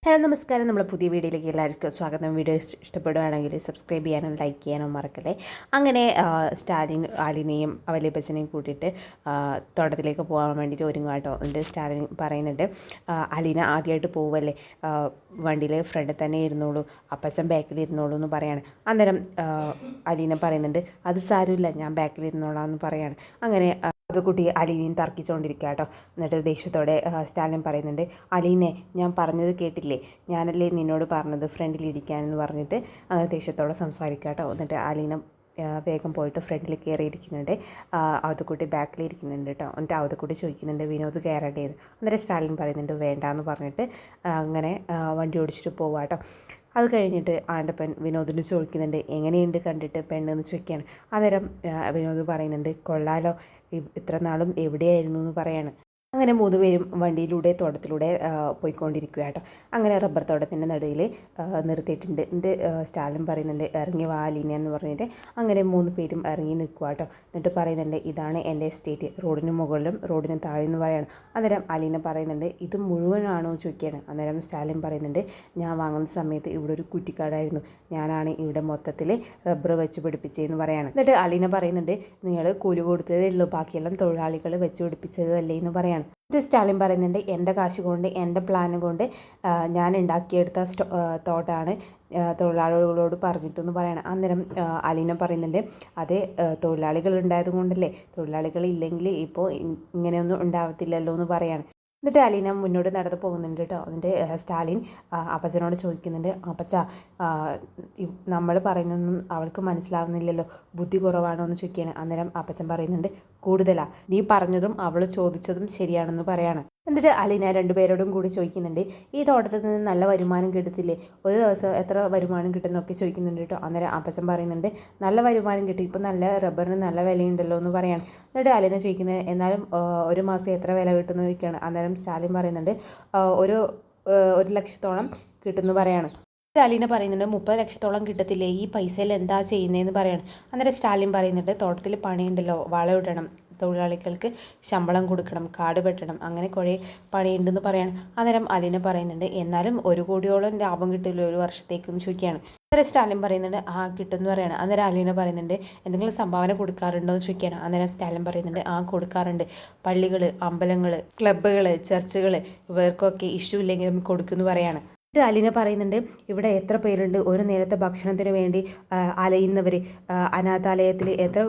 Hello നമസ്കാരം. നമ്മളെ പുതിയ വീഡിയോയിലേക്ക് എല്ലാവർക്കും സ്വാഗതം. വീഡിയോ ഇഷ്ടപ്പെടുകയാണെങ്കിൽ സബ്സ്ക്രൈബ് ചെയ്യാനും ലൈക്ക് ചെയ്യാനും മറക്കല്ലേ. അങ്ങനെ സ്റ്റാലിൻ ആലിനെയും വല്യപ്പച്ചനെയും കൂട്ടിയിട്ട് തോട്ടത്തിലേക്ക് പോകാൻ വേണ്ടിയിട്ട് ഒരുങ്ങാട്ടോ. എന്നിട്ട് സ്റ്റാലിൻ പറയുന്നുണ്ട്, അലീന ആദ്യമായിട്ട് പോവല്ലേ, വണ്ടിയിൽ ഫ്രണ്ടിൽ തന്നെ ഇരുന്നോളൂ, അപ്പച്ചൻ ബാക്കിൽ ഇരുന്നോളൂ എന്ന് പറയാണ്. അന്നേരം അലീന പറയുന്നുണ്ട്, അത് സാരമില്ല, ഞാൻ ബാക്കിൽ ഇരുന്നോളാം എന്ന് പറയാണ്. അങ്ങനെ അത് കുട്ടി അലീനയും തർക്കിച്ചുകൊണ്ടിരിക്കുക കേട്ടോ. എന്നിട്ട് ദേഷ്യത്തോടെ സ്റ്റാലിൻ പറയുന്നുണ്ട്, അലീനെ ഞാൻ പറഞ്ഞത് കേട്ടില്ലേ, ഞാനല്ലേ നിന്നോട് പറഞ്ഞത് ഫ്രണ്ടിലിരിക്കാനെന്ന് പറഞ്ഞിട്ട് അങ്ങനെ ദേഷ്യത്തോടെ സംസാരിക്കുക കേട്ടോ. എന്നിട്ട് അലീന വേഗം പോയിട്ട് ഫ്രണ്ടിൽ കയറിയിരിക്കുന്നുണ്ട്, അവതക്കുട്ടി ബാക്കിലിരിക്കുന്നുണ്ട് കേട്ടോ. എന്നിട്ട് അവതക്കുട്ടി ചോദിക്കുന്നുണ്ട്, വിനോദ് കയറേണ്ടത്. അന്നേരം സ്റ്റാലിൻ പറയുന്നുണ്ട് വേണ്ടാന്ന് പറഞ്ഞിട്ട് അങ്ങനെ വണ്ടി ഓടിച്ചിട്ട് പോവാം കേട്ടോ. അത് കഴിഞ്ഞിട്ട് ആൻ്റപ്പൻ വിനോദിന് ചോദിക്കുന്നുണ്ട്, എങ്ങനെയുണ്ട് കണ്ടിട്ട് പെണ്ണെന്ന് ചോദിക്കുകയാണ്. അന്നേരം വിനോദ് പറയുന്നുണ്ട്, കൊള്ളാലോ, ഇത്ര നാളും എവിടെയായിരുന്നു എന്ന് പറയാണ്. അങ്ങനെ മൂന്ന് പേരും വണ്ടിയിലൂടെ തോട്ടത്തിലൂടെ പോയിക്കൊണ്ടിരിക്കുക കേട്ടോ. അങ്ങനെ റബ്ബർ തോട്ടത്തിൻ്റെ നടുവിൽ നിർത്തിയിട്ടുണ്ട്. എന്നിട്ട് സ്റ്റാലിൻ പറയുന്നുണ്ട്, ഇറങ്ങി വാ അലീന എന്ന് പറഞ്ഞിട്ട് അങ്ങനെ മൂന്ന് പേരും ഇറങ്ങി നിൽക്കുക കേട്ടോ. എന്നിട്ട് പറയുന്നുണ്ട്, ഇതാണ് എൻ്റെ എസ്റ്റേറ്റ്, റോഡിന് മുകളിലും റോഡിന് താഴെ എന്ന് പറയാണ്. അന്നേരം അലീന പറയുന്നുണ്ട്, ഇത് മുഴുവനാണോ ചോദിക്കുകയാണ്. അന്നേരം സ്റ്റാലിൻ പറയുന്നുണ്ട്, ഞാൻ വാങ്ങുന്ന സമയത്ത് ഇവിടെ ഒരു കുറ്റിക്കാടായിരുന്നു, ഞാനാണ് ഇവിടെ മൊത്തത്തിൽ റബ്ബർ വെച്ച് പിടിപ്പിച്ചതെന്ന് പറയാണ്. എന്നിട്ട് അലീന പറയുന്നുണ്ട്, നിങ്ങൾ കൂലി കൊടുത്തതേ ഉള്ളൂ, ബാക്കിയെല്ലാം തൊഴിലാളികൾ വെച്ച് പിടിപ്പിച്ചതല്ലേ എന്ന് പറയാണ്. ഇത് സ്റ്റാലിൻ പറയുന്നുണ്ട്, എൻ്റെ കാശ് കൊണ്ട് എൻ്റെ പ്ലാൻ കൊണ്ട് ഞാൻ ഉണ്ടാക്കിയെടുത്ത തോട്ടാണ് തൊഴിലാളികളോട് പറഞ്ഞിട്ടെന്ന് പറയണം. അന്നേരം അലീന പറയുന്നുണ്ട്, അതേ തൊഴിലാളികൾ ഉണ്ടായത് കൊണ്ടല്ലേ, തൊഴിലാളികൾ ഇല്ലെങ്കിൽ ഇപ്പോൾ ഇങ്ങനെയൊന്നും ഉണ്ടാവത്തില്ലല്ലോ എന്ന് പറയാണ്. എന്നിട്ട് അലീന മുന്നോട്ട് നടന്നു പോകുന്നുണ്ട് കേട്ടോ. എന്നിട്ട് സ്റ്റാലിൻ അപ്പച്ചനോട് ചോദിക്കുന്നുണ്ട്, അപ്പച്ച നമ്മൾ പറയുന്നൊന്നും അവൾക്ക് മനസ്സിലാവുന്നില്ലല്ലോ, ബുദ്ധി കുറവാണോ എന്ന് ചോദിക്കുകയാണ്. അന്നേരം അപ്പച്ചൻ പറയുന്നുണ്ട്, കൂടുതലാ, നീ പറഞ്ഞതും അവൾ ചോദിച്ചതും ശരിയാണെന്ന് പറയാണ്. എന്നിട്ട് അലീന രണ്ടുപേരോടും കൂടി ചോദിക്കുന്നുണ്ട്, ഈ തോട്ടത്തിൽ നിന്ന് നല്ല വരുമാനം കിട്ടത്തില്ലേ, ഒരു ദിവസം എത്ര വരുമാനം കിട്ടുന്നൊക്കെ ചോദിക്കുന്നുണ്ട് കേട്ടോ. അന്നേരം അപ്പച്ചൻ പറയുന്നുണ്ട്, നല്ല വരുമാനം കിട്ടും, ഇപ്പം നല്ല റബ്ബറിന് നല്ല വിലയുണ്ടല്ലോ എന്ന് പറയാണ്. എന്നിട്ട് അലീന ചോദിക്കുന്നത്, എന്നാലും ഒരു മാസം എത്ര വില കിട്ടുമെന്ന് ചോദിക്കുകയാണ്. അന്നേരം സ്റ്റാലിൻ പറയുന്നുണ്ട്, ഒരു 1,00,000-ഓളം കിട്ടുമെന്ന് പറയാണ്. അലീന പറയുന്നുണ്ട്, 30 ലക്ഷത്തോളം കിട്ടത്തില്ലേ, ഈ പൈസയിൽ എന്താ ചെയ്യുന്നതെന്ന് പറയാണ്. അന്നേരം സ്റ്റാലിൻ പറയുന്നുണ്ട്, തോട്ടത്തിൽ പണിയുണ്ടല്ലോ, വളമിടണം, തൊഴിലാളികൾക്ക് ശമ്പളം കൊടുക്കണം, കാട് വെട്ടണം, അങ്ങനെ കുറേ പണിയുണ്ടെന്ന് പറയാണ്. അന്നേരം അലീന പറയുന്നുണ്ട്, എന്നാലും 1 കോടിയോളം ലാഭം കിട്ടില്ല ഒരു വർഷത്തേക്കെന്ന് ചോദിക്കുകയാണ്. അന്നേരം സ്റ്റാലിൻ പറയുന്നുണ്ട്, കിട്ടുമെന്ന് പറയാണ്. അന്നേരം അലീന പറയുന്നുണ്ട്, എന്തെങ്കിലും സംഭാവന കൊടുക്കാറുണ്ടോ എന്ന് ചോദിക്കുകയാണ്. അന്നേരം സ്റ്റാലിൻ പറയുന്നുണ്ട്, കൊടുക്കാറുണ്ട്, പള്ളികൾ, അമ്പലങ്ങൾ, ക്ലബ്ബുകൾ, ചർച്ചുകൾ, ഇവർക്കൊക്കെ ഇഷ്യൂ ഇല്ലെങ്കിലും കൊടുക്കുമെന്ന് പറയാണ്. അലീന പറയുന്നുണ്ട്, ഇവിടെ എത്ര പേരുണ്ട് ഒരു നേരത്തെ ഭക്ഷണത്തിന് വേണ്ടി അലയുന്നവർ, അനാഥാലയത്തിൽ എത്ര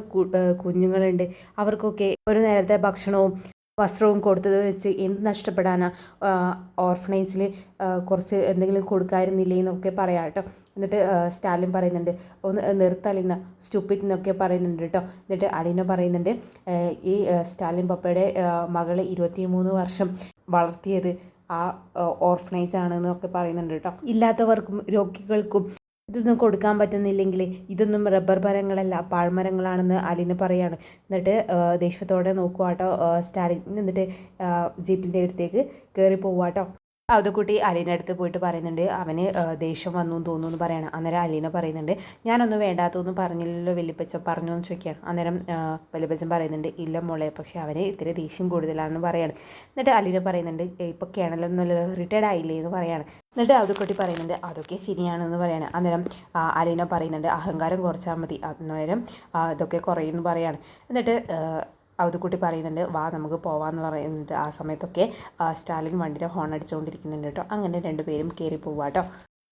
കുഞ്ഞുങ്ങളുണ്ട്, അവർക്കൊക്കെ ഒരു നേരത്തെ ഭക്ഷണവും വസ്ത്രവും കൊടുത്തത് വെച്ച് എന്ത് നഷ്ടപ്പെടാനാ, ഓർഫനേജിൽ കുറച്ച് എന്തെങ്കിലും കൊടുക്കായിരുന്നില്ലേ എന്നൊക്കെ പറയാം കേട്ടോ. എന്നിട്ട് സ്റ്റാലിൻ പറയുന്നുണ്ട്, ഒന്ന് നിർത്തലീന, സ്റ്റുപ്പിഡ് എന്നൊക്കെ പറയുന്നുണ്ട് കേട്ടോ. എന്നിട്ട് അലീന പറയുന്നുണ്ട്, ഈ സ്റ്റാലിൻ പപ്പയുടെ മകളെ 23 വർഷം വളർത്തിയത് ആ ഓർഫനേജ് ആണെന്നൊക്കെ പറയുന്നുണ്ട് കേട്ടോ. ഇല്ലാത്തവർക്കും രോഗികൾക്കും ഇതൊന്നും കൊടുക്കാൻ പറ്റുന്നില്ലെങ്കിൽ ഇതൊന്നും റബ്ബർ മരങ്ങളല്ല, പാഴ്മരങ്ങളാണെന്ന് അലീന പറയാണ്. എന്നിട്ട് ദേഷ്യത്തോടെ നോക്കുവാട്ടോ സ്റ്റാലിൻ. എന്നിട്ട് ജീപ്പിൻ്റെ അടുത്തേക്ക് കയറി പോവാട്ടോ. അവതക്കുട്ടി അലീന അടുത്ത് പോയിട്ട് പറയുന്നുണ്ട്, അവന് ദേഷ്യം വന്നു എന്ന് തോന്നുന്നു എന്ന് പറയണം. അന്നേരം അലീന പറയുന്നുണ്ട്, ഞാനൊന്നും വേണ്ടാത്തൊന്നും പറഞ്ഞില്ലല്ലോ വല്യപ്പച്ച, പറഞ്ഞു എന്ന് ചോദിക്കുകയാണ്. അന്നേരം വല്യപ്പച്ചൻ പറയുന്നുണ്ട്, ഇല്ല മോളെ, പക്ഷേ അവന് ഇത്തിരി ദേഷ്യം കൂടുതലാണെന്ന് പറയാണ്. എന്നിട്ട് അലീന പറയുന്നുണ്ട്, ഇപ്പോൾ കേണലൊന്നുമല്ലോ, റിട്ടയർഡ് ആയില്ലേ എന്ന് പറയാണ്. എന്നിട്ട് അവതക്കുട്ടി പറയുന്നുണ്ട്, അതൊക്കെ ശരിയാണെന്ന് പറയാണ്. അന്നേരം അലീന പറയുന്നുണ്ട്, അഹങ്കാരം കുറച്ചാൽ മതി, അന്നേരം ഇതൊക്കെ കുറയുമെന്ന് പറയാണ്. എന്നിട്ട് അവതക്കുട്ടി പറയുന്നുണ്ട്, വാ നമുക്ക് പോവാമെന്ന് പറയുന്നുണ്ട്. ആ സമയത്തൊക്കെ സ്റ്റാലിൻ വണ്ടിയുടെ ഹോൺ അടിച്ചുകൊണ്ടിരിക്കുന്നുണ്ട് കേട്ടോ. അങ്ങനെ രണ്ടുപേരും കയറി പോവാട്ടോ.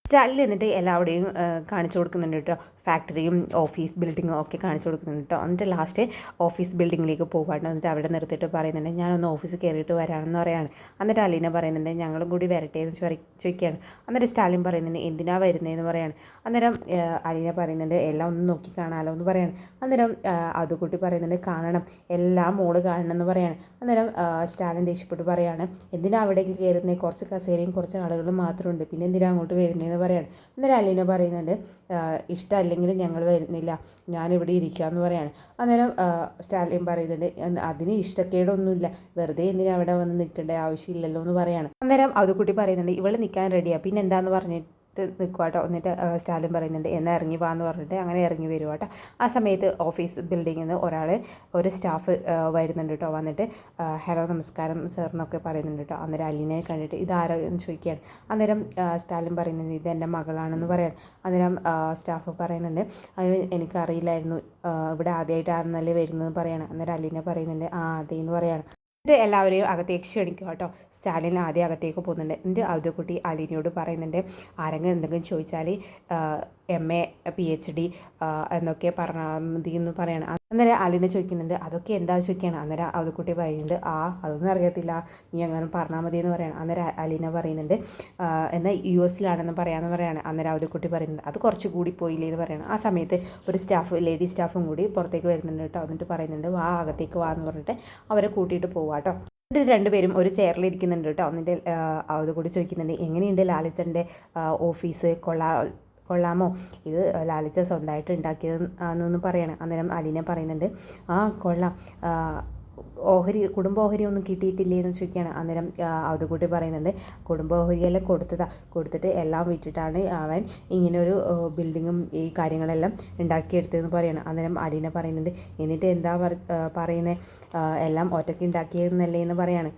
സ്റ്റാലിൻ എന്നിട്ട് എല്ലാവരുടെയും കാണിച്ചു കൊടുക്കുന്നുണ്ട് കേട്ടോ. ഫാക്ടറിയും ഓഫീസ് ബിൽഡിങ്ങും ഒക്കെ കാണിച്ചു കൊടുക്കുന്നുണ്ട് കേട്ടോ. എന്നിട്ട് ലാസ്റ്റ് ഓഫീസ് ബിൽഡിങ്ങിലേക്ക് പോകാണ്ട്. എന്നിട്ട് അവിടെ നിർത്തിയിട്ട് പറയുന്നുണ്ട്, ഞാനൊന്ന് ഓഫീസിൽ കയറിയിട്ട് വരാമെന്ന് പറയാണ്. എന്നിട്ട് അലീന പറയുന്നുണ്ട്, ഞങ്ങളും കൂടി വരട്ടെ എന്ന് ചോദിക്കുകയാണ്. അന്നേരം സ്റ്റാലിൻ പറയുന്നുണ്ട്, എന്തിനാ വരുന്നതെന്ന് പറയാണ്. അന്നേരം അലീന പറയുന്നുണ്ട്, എല്ലാം ഒന്ന് നോക്കി കാണാമല്ലോ എന്ന് പറയാണ്. അന്നേരം അതുകൂട്ടി പറയുന്നുണ്ട്, കാണണം, എല്ലാം മോള് കാണണം എന്ന് പറയാണ്. അന്നേരം സ്റ്റാലിൻ ദേഷ്യപ്പെട്ട് പറയാണ്, എന്തിനാ അവിടേക്ക് കയറുന്നത്, കുറച്ച് കസേരയും കുറച്ച് ആളുകളും മാത്രമുണ്ട്, പിന്നെ എന്തിനാ അങ്ങോട്ട് വരുന്നതെന്ന് പറയാണ്. അന്നേരം അലീന പറയുന്നുണ്ട്, ഇഷ്ടമല്ലെങ്കിലും ഞങ്ങൾ വരുന്നില്ല, ഞാനിവിടെ ഇരിക്കാമെന്ന് പറയാണ്. അന്നേരം സ്റ്റാലിൻ പറയുന്നുണ്ട്, അതിന് ഇഷ്ടക്കേടൊന്നുമില്ല, വെറുതെ എന്തിനാ അവിടെ വന്ന് നിൽക്കേണ്ട ആവശ്യമില്ലല്ലോ എന്ന് പറയാണ്. അന്നേരം അവതക്കുട്ടി പറയുന്നുണ്ട്, ഇവൾ നിൽക്കാൻ റെഡിയാണ്, പിന്നെ എന്താന്ന് പറഞ്ഞിട്ട് നിൽക്കുക കേട്ടോ. എന്നിട്ട് സ്റ്റാലിൻ പറയുന്നുണ്ട് എന്നാൽ ഇറങ്ങി വാ എന്ന് പറഞ്ഞിട്ട് അങ്ങനെ ഇറങ്ങി വരും കേട്ടോ. ആ സമയത്ത് ഓഫീസ് ബിൽഡിങ്ങിൽ നിന്ന് ഒരു സ്റ്റാഫ് വരുന്നുണ്ട് കേട്ടോ. വന്നിട്ട് ഹലോ നമസ്കാരം സാർ എന്നൊക്കെ പറയുന്നുണ്ട് കേട്ടോ. അന്നേരം അലീനെ കണ്ടിട്ട് ഇതാരോ എന്ന് ചോദിക്കുകയാണ്. അന്നേരം സ്റ്റാലിൻ പറയുന്നുണ്ട് ഇത് എൻ്റെ മകളാണെന്ന് പറയാൻ. അന്നേരം സ്റ്റാഫ് പറയുന്നുണ്ട് അത് എനിക്കറിയില്ലായിരുന്നു, ഇവിടെ ആദ്യമായിട്ടാണെന്നല്ലേ വരുന്നതെന്ന് പറയാണ്. അന്നേരം അലീന പറയുന്നുണ്ട് അതെ എന്ന് പറയാണ്. എന്നിട്ട് എല്ലാവരെയും അകത്തേക്ക് ക്ഷണിക്കുക കേട്ടോ. സ്റ്റാലിൻ ആദ്യം അകത്തേക്ക് പോകുന്നുണ്ട്. എന്നിട്ട് അവധക്കുട്ടി അലീനയോട് പറയുന്നുണ്ട് ആരെങ്കിലും എന്തെങ്കിലും ചോദിച്ചാൽ MA PhD എന്നൊക്കെ പറഞ്ഞാൽ മതി എന്ന് പറയണം. അന്നേരം അലീന ചോദിക്കുന്നുണ്ട് അതൊക്കെ എന്താ ചോദിക്കുകയാണ്. അന്നേരം അവധക്കുട്ടി പറയുന്നുണ്ട് അതൊന്നും അറിയത്തില്ല, നീ അങ്ങനെ പറഞ്ഞാൽ മതി എന്ന് പറയണം. അന്നേരം അലീന പറയുന്നുണ്ട് എന്നാൽ US പറയാമെന്ന് പറയാണ്. അന്നേരം അവധക്കുട്ടി പറയുന്നുണ്ട് അത് കുറച്ച് കൂടി പോയില്ലേ എന്ന് പറയണം. ആ സമയത്ത് ഒരു ലേഡി സ്റ്റാഫും കൂടി പുറത്തേക്ക് വരുന്നുണ്ട് കേട്ടോ. എന്നിട്ട് പറയുന്നുണ്ട് അകത്തേക്ക് വാ എന്ന് പറഞ്ഞിട്ട് അവരെ കൂട്ടിയിട്ട് പോവാട്ടോ. എന്നിട്ട് രണ്ടുപേരും ഒരു ചെയറിലിരിക്കുന്നുണ്ട് കേട്ടോ. എന്നിട്ട് അതുകൂടി ചോദിക്കുന്നുണ്ട് എങ്ങനെയുണ്ട് ലാലിച്ചൻ്റെ ഓഫീസ്, കൊള്ളാമോ, ഇത് ലാലിച്ച സ്വന്തമായിട്ട് ഉണ്ടാക്കിയതെന്ന് പറയണം. അന്നേരം അലീന പറയുന്നുണ്ട് കൊള്ളാം, കുടുംബ ഓഹരി ഒന്നും കിട്ടിയിട്ടില്ലേ എന്ന് ചോദിക്കുകയാണ്. അന്നേരം അതുകൂട്ടി പറയുന്നുണ്ട് കുടുംബ ഓഹരിയെല്ലാം കൊടുത്തിട്ട് എല്ലാം വിറ്റിട്ടാണ് അവൻ ഇങ്ങനൊരു ബിൽഡിങ്ങും ഈ കാര്യങ്ങളെല്ലാം ഉണ്ടാക്കിയെടുത്തതെന്ന് പറയണം. അന്നേരം അലീന പറയുന്നുണ്ട് എന്നിട്ട് എന്താ പറയുന്നത്, എല്ലാം ഒറ്റയ്ക്ക് ഉണ്ടാക്കിയതെന്നല്ലേ എന്ന് പറയാണ്.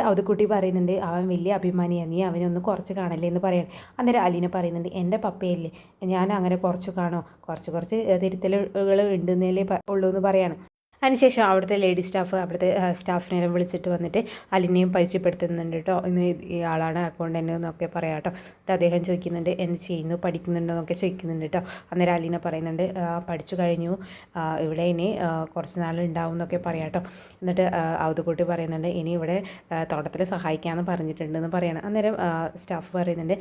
അവധക്കുട്ടി പറയുന്നുണ്ട് അവൻ വലിയ അഭിമാനിയാണ്, നീ അവനെ ഒന്ന് കുറച്ച് കാണല്ലേ എന്ന് പറയണം. അന്നേരം അലീന പറയുന്നുണ്ട് എൻ്റെ പപ്പയല്ലേ, ഞാൻ അങ്ങനെ കുറച്ച് കാണോ, കുറച്ച് തിരുത്തലുകൾ ഉണ്ടെന്നല്ലേ ഉള്ളൂ എന്ന് പറയാണ്. അതിനുശേഷം അവിടുത്തെ ലേഡി സ്റ്റാഫ് അവിടുത്തെ സ്റ്റാഫിനെല്ലാം വിളിച്ചിട്ട് വന്നിട്ട് അലിനെയും പരിചയപ്പെടുത്തുന്നുണ്ട് കേട്ടോ. ഇന്ന് ഈ ആളാണ് അക്കൗണ്ടൻ്റ് എന്നൊക്കെ പറയാം കേട്ടോ. എന്നിട്ട് അദ്ദേഹം ചോദിക്കുന്നുണ്ട് എന്ത് ചെയ്യുന്നു, പഠിക്കുന്നുണ്ടോ എന്നൊക്കെ ചോദിക്കുന്നുണ്ട് കേട്ടോ. അന്നേരം അലീന പറയുന്നുണ്ട് പഠിച്ചു കഴിഞ്ഞു, ഇവിടെ ഇനി കുറച്ച് നാൾ ഉണ്ടാവും എന്നൊക്കെ പറയാം കേട്ടോ. എന്നിട്ട് അവധക്കുട്ടി പറയുന്നുണ്ട് ഇനി ഇവിടെ തോട്ടത്തിൽ സഹായിക്കാമെന്ന് പറഞ്ഞിട്ടുണ്ടെന്ന് പറയണം. അന്നേരം സ്റ്റാഫ് പറയുന്നുണ്ട്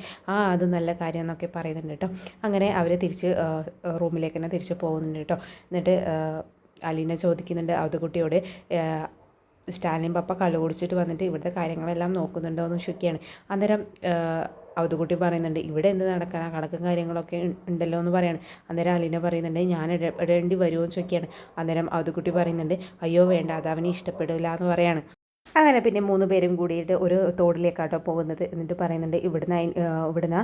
അത് നല്ല കാര്യം എന്നൊക്കെ പറയുന്നുണ്ട് കേട്ടോ. അങ്ങനെ അവർ തിരിച്ച് റൂമിലേക്ക് തന്നെ തിരിച്ച് പോകുന്നുണ്ട് കേട്ടോ. എന്നിട്ട് അലീന ചോദിക്കുന്നുണ്ട് അവധക്കുട്ടിയോട് സ്റ്റാലിൻ പപ്പ കള്ളു കുടിച്ചിട്ട് വന്നിട്ട് ഇവിടുത്തെ കാര്യങ്ങളെല്ലാം നോക്കുന്നുണ്ടോ എന്ന് ചോദിക്കുകയാണ്. അന്നേരം അവധക്കുട്ടി പറയുന്നുണ്ട് ഇവിടെ എന്ത് നടക്കാനാ, കണക്കും കാര്യങ്ങളൊക്കെ ഉണ്ടല്ലോ എന്ന് പറയാണ്. അന്നേരം അലീന പറയുന്നുണ്ട് ഞാൻ ഇടേണ്ടി വരുമോ എന്ന് ചോദിക്കുകയാണ്. അന്നേരം അവധക്കുട്ടി പറയുന്നുണ്ട് അയ്യോ വേണ്ട, അത് അവന് ഇഷ്ടപ്പെടില്ല എന്ന് പറയാണ്. അങ്ങനെ പിന്നെ 3 പേരും കൂടിയിട്ട് ഒരു തോടിലേക്കാട്ടോ പോകുന്നത്. എന്നിട്ട് പറയുന്നുണ്ട് ഇവിടുന്ന്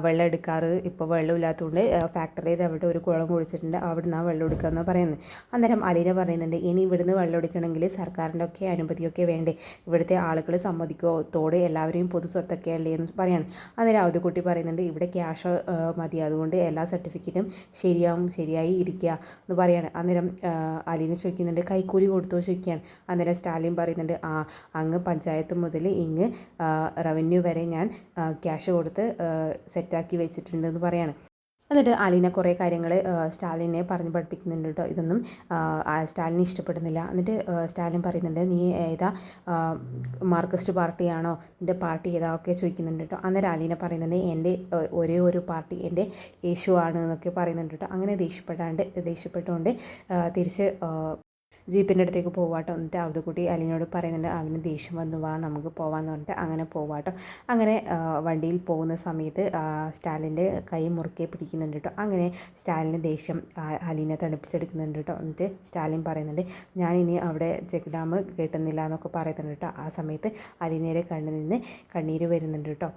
വെള്ളം എടുക്കാറ്, ഇപ്പോൾ വെള്ളമില്ലാത്തതുകൊണ്ട് ഫാക്ടറിയിൽ അവിടെ ഒരു കുളം കുഴിച്ചിട്ടുണ്ട്, അവിടുന്ന് വെള്ളം എടുക്കാമെന്ന് പറയുന്നത്. അന്നേരം അലീന പറയുന്നുണ്ട് ഇനി ഇവിടുന്ന് വെള്ളം എടുക്കണമെങ്കിൽ സർക്കാരിൻ്റെ ഒക്കെ അനുമതിയൊക്കെ വേണ്ടേ, ഇവിടുത്തെ ആളുകൾ സമ്മതിക്കുമോ, തോട് എല്ലാവരെയും പൊതു സ്വത്തൊക്കെ അല്ലേ എന്ന് പറയാണ്. അന്നേരം അവധക്കുട്ടി പറയുന്നുണ്ട് ഇവിടെ ക്യാഷ് മതി, അതുകൊണ്ട് എല്ലാ സർട്ടിഫിക്കറ്റും ശരിയായി ഇരിക്കുക എന്ന് പറയാണ്. അന്നേരം അലീന ചോദിക്കുന്നുണ്ട് കൈക്കൂലി കൊടുത്തോ ചോദിക്കുകയാണ്. അന്നേരം സ്റ്റാലിൻ പറയുന്നുണ്ട് അങ്ങ് പഞ്ചായത്ത് മുതൽ ഇങ്ങ് റവന്യൂ വരെ ഞാൻ ക്യാഷ് കൊടുത്ത് സെറ്റാക്കി വെച്ചിട്ടുണ്ടെന്ന് പറയാണ്. എന്നിട്ട് അലീന കുറേ കാര്യങ്ങൾ സ്റ്റാലിനെ പറഞ്ഞ് പഠിപ്പിക്കുന്നുണ്ട് കേട്ടോ. ഇതൊന്നും സ്റ്റാലിന് ഇഷ്ടപ്പെടുന്നില്ല. എന്നിട്ട് സ്റ്റാലിൻ പറയുന്നുണ്ട് നീ ഏതാ, മാർക്സിസ്റ്റ് പാർട്ടിയാണോ, നിൻ്റെ പാർട്ടി ഏതാ ഒക്കെ ചോദിക്കുന്നുണ്ട് കേട്ടോ. അന്നേരം അലീന പറയുന്നുണ്ട് എൻ്റെ ഒരേ ഒരു പാർട്ടി എൻ്റെ യേശു ആണ് എന്നൊക്കെ പറയുന്നുണ്ട് കേട്ടോ. അങ്ങനെ ദേഷ്യപ്പെട്ടുകൊണ്ട് തിരിച്ച് ജീപ്പിൻ്റെ അടുത്തേക്ക് പോവാട്ടോ. എന്നിട്ട് അവധക്കുട്ടി അലീനയോട് പറയുന്നുണ്ട് അവന് ദേഷ്യം വന്നു, വാ നമുക്ക് പോവാന്ന് പറഞ്ഞിട്ട് അങ്ങനെ പോവാട്ടോ. അങ്ങനെ വണ്ടിയിൽ പോകുന്ന സമയത്ത് സ്റ്റാലിൻ്റെ കൈ മുറുക്കെ പിടിക്കുന്നുണ്ട് കേട്ടോ. അങ്ങനെ സ്റ്റാലിന് ദേഷ്യം അലീനെ തണുപ്പിച്ചെടുക്കുന്നുണ്ട് കേട്ടോ. എന്നിട്ട് സ്റ്റാലിൻ പറയുന്നുണ്ട് ഞാനിനി അവിടെ ചെക്ക് ഡാം കെട്ടുന്നില്ല എന്നൊക്കെ പറയുന്നുണ്ട് കേട്ടോ. ആ സമയത്ത് അലീനയുടെ കണ്ണിൽ നിന്ന് കണ്ണീര് വരുന്നുണ്ട് കേട്ടോ.